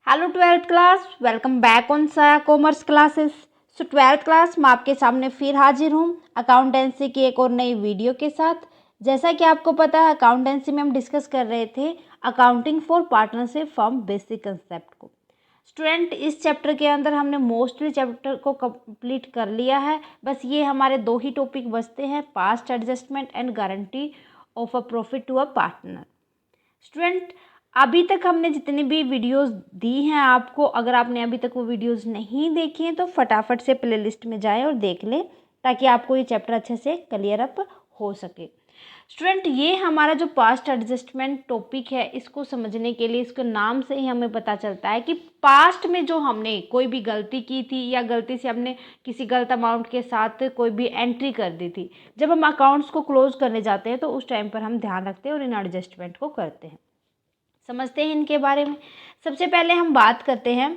Hello twelfth class, welcome back on Saya commerce classes. So twelfth class मैं आपके सामने फिर हाजिर हूँ अकाउंटेंसी की एक और नई वीडियो के साथ। जैसा कि आपको पता है, अकाउंटेंसी में हम डिस्कस कर रहे थे accounting for partnership firm basic concept को। स्टूडेंट, इस चैप्टर के अंदर हमने मोस्टली चैप्टर को कंप्लीट कर लिया है। बस ये हमारे दो ही टॉपिक बचते हैं, past adjustment and guarantee of a profit to a partner. Student, अभी तक हमने जितनी भी वीडियोस दी हैं आपको, अगर आपने अभी तक वो वीडियोस नहीं देखी हैं तो फटाफट से प्लेलिस्ट में जाएं और देख लें, ताकि आपको ये चैप्टर अच्छे से क्लियर अप हो सके। स्टूडेंट, ये हमारा जो पास्ट एडजस्टमेंट टॉपिक है, इसको समझने के लिए इसके नाम से ही हमें पता चलता है कि पास्ट में जो हमने कोई भी गलती की थी या गलती से हमने किसी गलत अमाउंट के साथ कोई भी एंट्री कर दी थी, जब हम अकाउंट्स को क्लोज करने जाते हैं तो उस टाइम पर हम ध्यान रखते हैं और इन एडजस्टमेंट को करते हैं। समझते हैं इनके बारे में। सबसे पहले हम बात करते हैं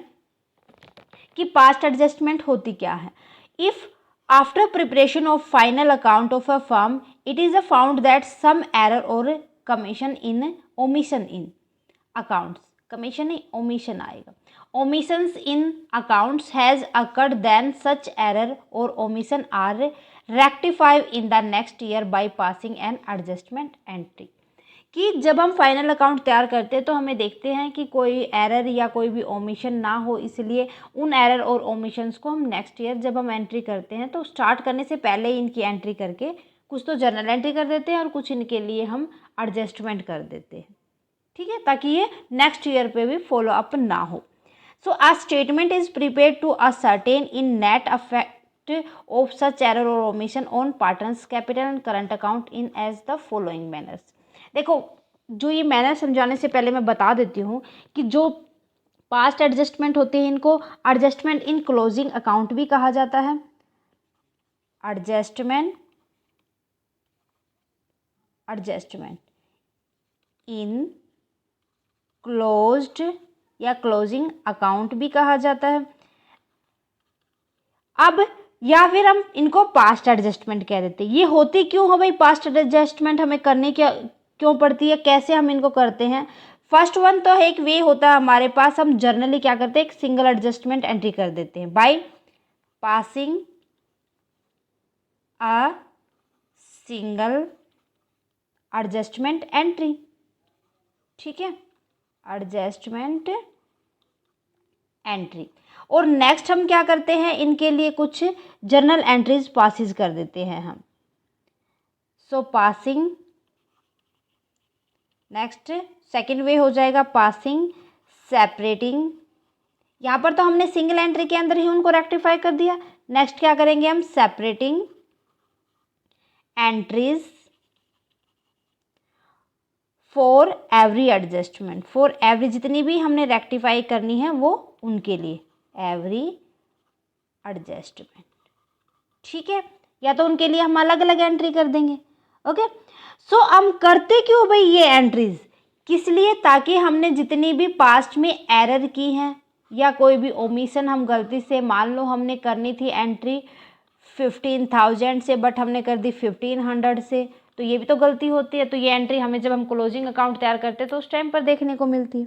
कि पास्ट एडजस्टमेंट होती क्या है। If after preparation of final account of a firm it is a found that some error or commission in omission in accounts, commission ही ओमिशन आएगा, omissions in accounts has occurred, then such error or omission are rectified in the next year by passing an adjustment entry। कि जब हम final account तैयार करते हैं तो हमें देखते हैं कि कोई एरर या कोई भी ओमिशन ना हो, इसलिए उन एरर और ओमिशंस को हम नेक्स्ट ईयर जब हम एंट्री करते हैं तो स्टार्ट करने से पहले ही इनकी एंट्री करके कुछ तो जर्नल एंट्री कर देते हैं और कुछ इनके लिए हम एडजस्टमेंट कर देते हैं, ठीक है, ताकि ये नेक्स्ट ईयर पे भी फॉलो अप ना हो। So a statement is prepared to ascertain in net affect of such error or omission on partners capital and current account in as the following manners. देखो, जो ये मैनर समझाने से पहले मैं बता देती हूँ कि जो पास्ट एडजस्टमेंट होते हैं इनको एडजस्टमेंट इन क्लोजिंग अकाउंट भी कहा जाता है। एडजस्टमेंट इन क्लोज्ड या क्लोजिंग अकाउंट भी कहा जाता है। अब या फिर हम इनको पास्ट एडजस्टमेंट कह देते हैं। ये होती क्यों हो भाई, पास्ट एडजस्टमेंट हमें करने क्यों पड़ती है, कैसे हम इनको करते हैं। फर्स्ट वन तो एक वे होता है हमारे पास, हम जर्नली क्या करते हैं, एक सिंगल एडजस्टमेंट एंट्री कर देते हैं by passing a single adjustment entry, ठीक है, एडजस्टमेंट एंट्री। और नेक्स्ट हम क्या करते हैं, इनके लिए कुछ जर्नल एंट्रीज पासिस कर देते हैं हम। सो पासिंग, नेक्स्ट सेकेंड वे हो जाएगा पासिंग सेपरेटिंग। यहाँ पर तो हमने सिंगल एंट्री के अंदर ही उनको रेक्टिफाई कर दिया। नेक्स्ट क्या करेंगे हम, separating entries for every adjustment, for every जितनी भी हमने रेक्टिफाई करनी है वो उनके लिए एवरी एडजस्टमेंट, ठीक है, या तो उनके लिए हम अलग अलग एंट्री कर देंगे। ओके, सो हम करते क्यों भाई ये एंट्रीज, किस लिए, ताकि हमने जितनी भी पास्ट में एरर की हैं या कोई भी ओमिशन हम गलती से, मान लो हमने करनी थी एंट्री 15,000 से बट हमने कर दी 1500 से, तो ये भी तो गलती होती है। तो ये एंट्री हमें जब हम क्लोजिंग अकाउंट तैयार करते हैं तो उस टाइम पर देखने को मिलती है,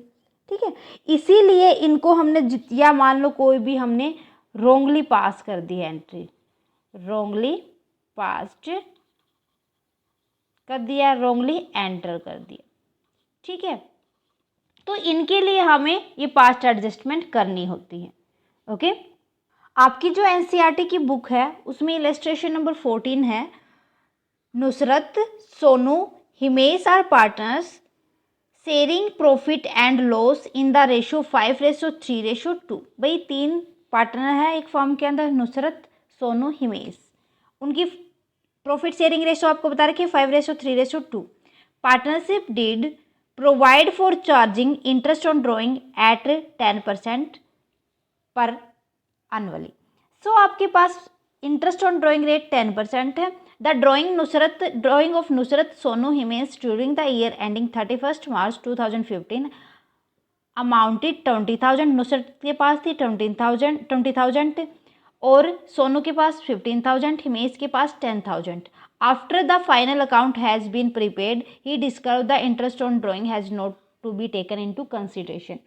ठीक है। इसीलिए इनको हमने या मान लो कोई भी हमने रोंगली पास कर दी एंट्री, रोंगली पास्ट कर दिया, रोंगली एंटर कर दिया, ठीक है, तो इनके लिए हमें ये पास्ट एडजस्टमेंट करनी होती है। ओके, आपकी जो एनसीईआरटी की बुक है उसमें इलस्ट्रेशन नंबर 14 है, Nusrat, Sonu, Himesh are partners sharing profit and loss in the ratio 5:3:2। भाई 3 पार्टनर है एक फर्म के अंदर, नुसरत, सोनू, हिमेश, उनकी प्रॉफिट शेयरिंग रेशो आपको बता रखी है 5:3:2। Partnership deed provide for charging interest on drawing at 10% पर एनुअली। सो आपके पास इंटरेस्ट ऑन ड्रॉइंग रेट 10% है। The drawing of Nusrat, Sonu, Himesh during the year ending 31 March 2015 amounted 20,000। Nusrat के पास थी 20,000 और सोनू के पास 15,000, हिमेश के पास 10,000। After the final account has been prepaid he discover the interest on drawing has not to be taken into consideration.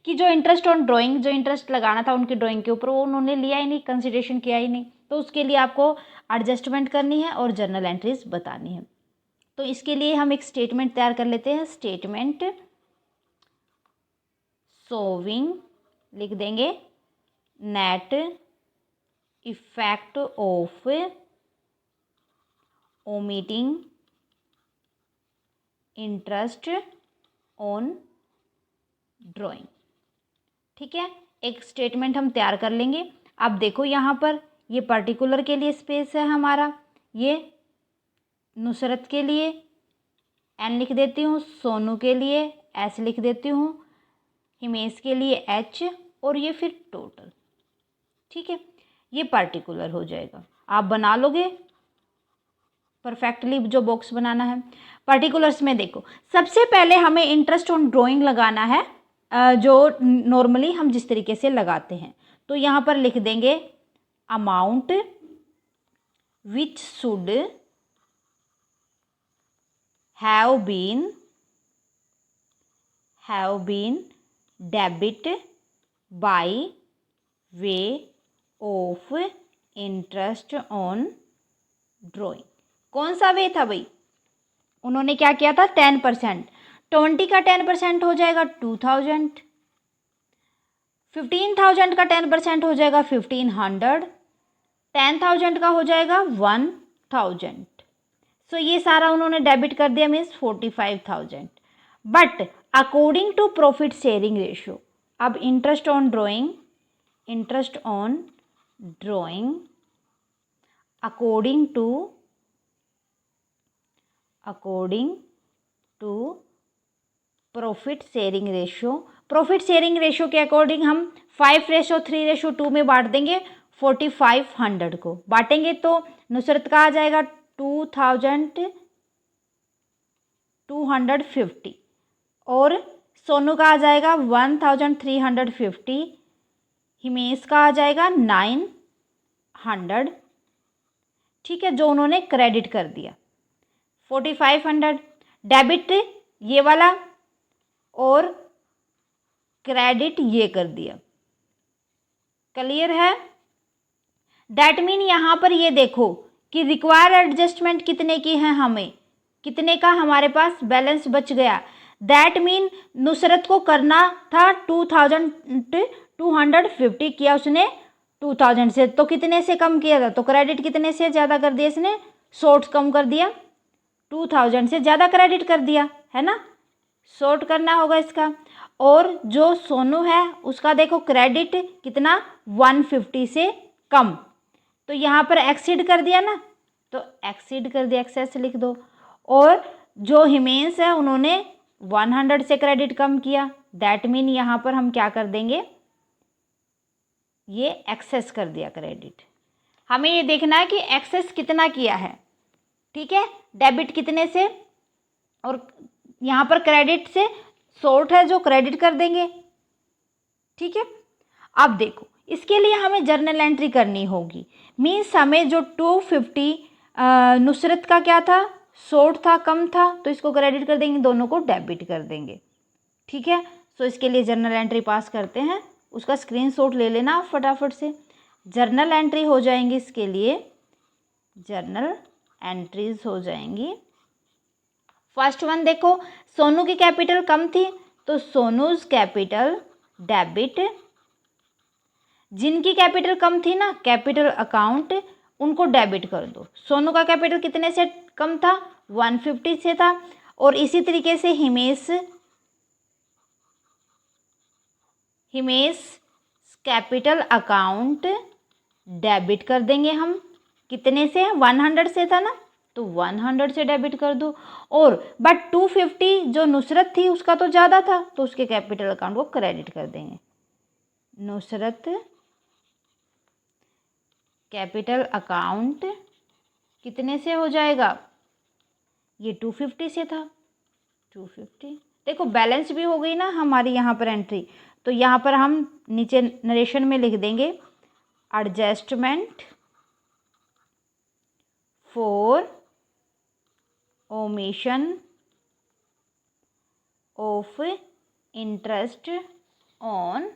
कि जो इंटरेस्ट ऑन ड्राइंग, जो इंटरेस्ट लगाना था उनकी ड्राइंग के ऊपर, वो उन्होंने लिया ही नहीं, कंसिडरेशन किया ही नहीं। तो उसके लिए आपको एडजस्टमेंट करनी है और जर्नल एंट्रीज बतानी है। तो इसके लिए हम एक स्टेटमेंट तैयार कर लेते हैं। स्टेटमेंट शोविंग लिख देंगे net effect of omitting interest on drawing. ठीक है, एक स्टेटमेंट हम तैयार कर लेंगे। अब देखो यहाँ पर ये पर्टिकुलर के लिए स्पेस है हमारा, ये नुसरत के लिए एन लिख देती हूँ, सोनू के लिए एस लिख देती हूँ, हिमेश के लिए एच, और ये फिर टोटल। ठीक है, ये पर्टिकुलर हो जाएगा। आप बना लोगे परफेक्टली जो बॉक्स बनाना है। पर्टिकुलर्स में देखो, सबसे पहले हमें इंटरेस्ट ऑन ड्राइंग लगाना है, जो नॉर्मली हम जिस तरीके से लगाते हैं। तो यहाँ पर लिख देंगे amount which should have been debit by way of interest on drawing. कौन सा वे था भाई? उन्होंने क्या किया था? 10%। 20 का 10% हो जाएगा 2000, 15,000 का 10% हो जाएगा 1500, 10,000 का हो जाएगा 1000। सो ये सारा उन्होंने डेबिट कर दिया, means 45,000। But according to profit sharing ratio, अब interest on drawing according to profit sharing ratio के अकॉर्डिंग हम 5:3:2 में बांट देंगे। 4500 को बांटेंगे तो नुसरत का आ जाएगा 2250 और सोनू का आ जाएगा 1350, हिमेश का आ जाएगा 900। ठीक है, जो उन्होंने क्रेडिट कर दिया 4500, डेबिट ये वाला और क्रेडिट ये कर दिया। क्लियर है? दैट मीन यहाँ पर ये देखो कि रिक्वायर्ड एडजस्टमेंट कितने की है, हमें कितने का हमारे पास बैलेंस बच गया। दैट मीन नुसरत को करना था 2250, किया उसने 2000 से, तो कितने से कम किया था? तो क्रेडिट कितने से ज़्यादा कर दिया इसने? 100 कम कर दिया, 2000 से ज़्यादा क्रेडिट कर दिया, है ना? शॉर्ट करना होगा इसका। और जो सोनू है उसका देखो क्रेडिट कितना, 150 से कम, तो यहाँ पर एक्सीड कर दिया ना, तो एक्सीड कर दिया, एक्सेस लिख दो। और जो हिमेश है उन्होंने 100 से क्रेडिट कम किया, दैट मीन यहाँ पर हम क्या कर देंगे, ये एक्सेस कर दिया क्रेडिट। हमें ये देखना है कि एक्सेस कितना किया है। ठीक है, डेबिट कितने से, और यहाँ पर क्रेडिट से शॉर्ट है जो क्रेडिट कर देंगे। ठीक है, अब देखो इसके लिए हमें जर्नल एंट्री करनी होगी। मीन्स हमें जो 250 नुसरत का क्या था, शॉर्ट था, कम था, तो इसको क्रेडिट कर देंगे, दोनों को डेबिट कर देंगे। ठीक है, सो इसके लिए जर्नल एंट्री पास करते हैं, उसका स्क्रीनशॉट ले लेना आप फटाफट से। जर्नल एंट्री हो जाएंगी, इसके लिए जर्नल एंट्रीज हो जाएंगी। फर्स्ट वन देखो, सोनू की कैपिटल कम थी तो सोनूज कैपिटल डेबिट, जिनकी कैपिटल कम थी ना, कैपिटल अकाउंट, उनको डेबिट कर दो। सोनू का कैपिटल कितने से कम था? 150 से था। और इसी तरीके से हिमेश कैपिटल अकाउंट डेबिट कर देंगे हम, कितने से? 100 से था ना, तो 100 से डेबिट कर दो। और बट 250 जो नुसरत थी उसका तो ज़्यादा था, तो उसके कैपिटल अकाउंट को क्रेडिट कर देंगे। नुसरत कैपिटल अकाउंट कितने से हो जाएगा? ये 250 से था, 250। देखो बैलेंस भी हो गई ना हमारी यहाँ पर एंट्री, तो यहाँ पर हम नीचे नरेशन में लिख देंगे adjustment for omission of interest on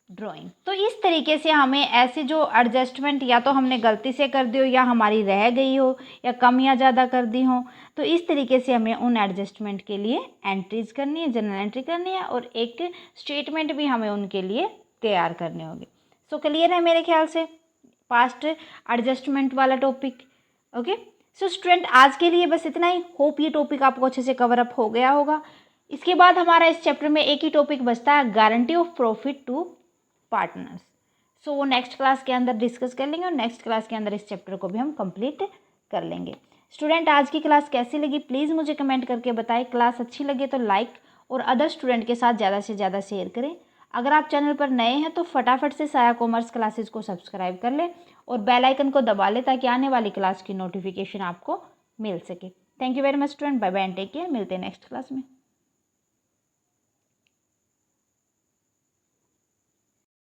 drawing. तो इस तरीके से हमें ऐसे जो एडजस्टमेंट या तो हमने गलती से कर दी हो या हमारी रह गई हो या कम या ज़्यादा कर दी हो, तो इस तरीके से हमें उन एडजस्टमेंट के लिए एंट्रीज करनी है, जर्नल एंट्री करनी है और एक स्टेटमेंट भी हमें उनके लिए तैयार करने होंगे। सो क्लियर है मेरे ख्याल से पास्ट एडजस्टमेंट वाला टॉपिक। ओके, सो स्टूडेंट आज के लिए बस इतना ही। होप ये टॉपिक आपको अच्छे से कवर अप हो गया होगा। इसके बाद हमारा इस चैप्टर में एक ही टॉपिक बचता है, guarantee of profit to partners. So वो नेक्स्ट क्लास के अंदर डिस्कस कर लेंगे और नेक्स्ट क्लास के अंदर इस चैप्टर को भी हम कंप्लीट कर लेंगे। स्टूडेंट आज की क्लास कैसी लगी प्लीज़ मुझे कमेंट करके बताएं। क्लास अच्छी लगे तो लाइक और अदर स्टूडेंट के साथ ज़्यादा से ज़्यादा शेयर करें। अगर आप चैनल पर नए हैं तो फटाफट से साया कॉमर्स क्लासेस को सब्सक्राइब कर लें और बेल आइकन को दबा लें ताकि आने वाली क्लास की नोटिफिकेशन आपको मिल सके। Thank you very much student, bye bye and take care. मिलते हैं नेक्स्ट क्लास में।